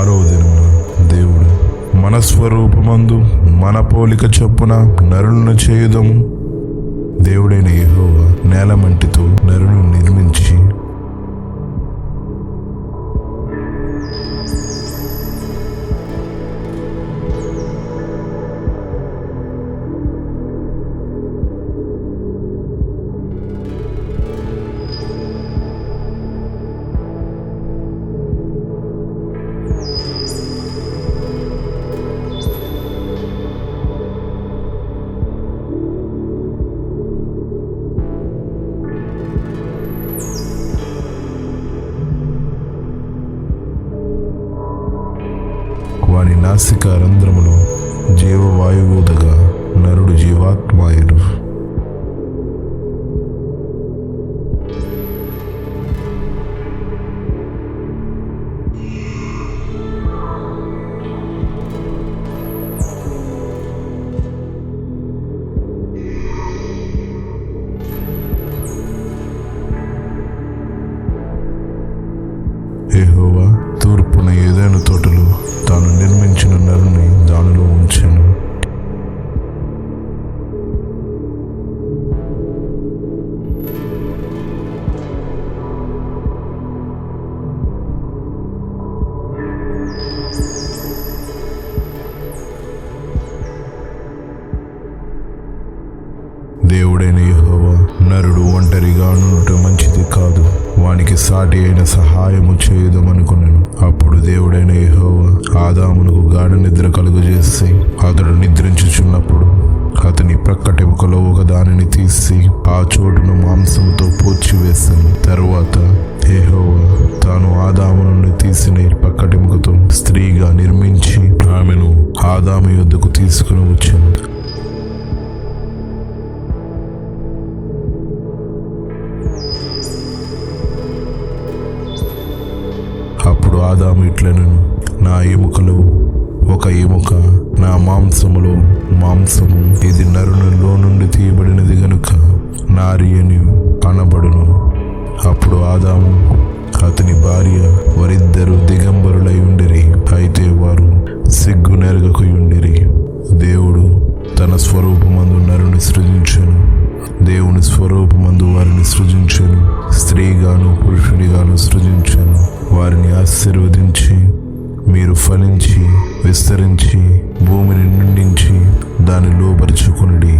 6వ దినమున దేవుడు మన స్వరూపమందు మన పోలిక చొప్పున నరులను చేయుదము. దేవుడైన యెహోవా నేలమంటితో నరును నిర్మించి వాని నాసిక రంధ్రములో జీవవాయువుదగా నరుడు జీవాత్మాయుడు. యెహోవా తూర్పున ఏదైనా తోటలో తాను నిర్మించిన నరుని దానిలో ఉంచెను. దేవుడైన యెహోవా నరుడు ఒంటరిగా నుండుట మంచిది కాదు, వానికి సాటి అయిన సహాయము చేయుదమనుకున్నాను. అప్పుడు దేవుడైన యెహోవా ఆదామునకు గాఢ నిద్ర కలుగజేసి అతడు నిద్రించుచున్నప్పుడు అతని ప్రక్కటెముకలో ఒక దానిని తీసి ఆ చోటును మాంసముతో పూడ్చివేశాను. తరువాత యెహోవా తాను ఆదాము నుండి తీసిన ప్రక్కటెముకతో స్త్రీగా నిర్మించి ఆమెను ఆదాము యొద్దకు తీసుకుని వచ్చాను. అప్పుడు ఆదాము ఇట్లనెను, నా ఎముకలో ఒక ఎముక, నా మాంసములో మాంసము, ఇది నరునిలో నుండి తీయబడినది గనుక నారి అని అనబడును. అప్పుడు ఆదాము అతని భార్య వారిద్దరూ దిగంబరులై ఉండిరి, అయితే వారు సిగ్గు నెరగకయుండిరి. దేవుడు తన స్వరూపమందు నరుని సృజించెను, దేవుని స్వరూపమందు వారిని సృజించెను, స్త్రీగాను పురుషుడిగాను సృజించెను. వారిని ఆశీర్వదించి, మీరు ఫలించి విస్తరించి భూమిని నిండించి దాన్ని లోపరుచుకొనుడి.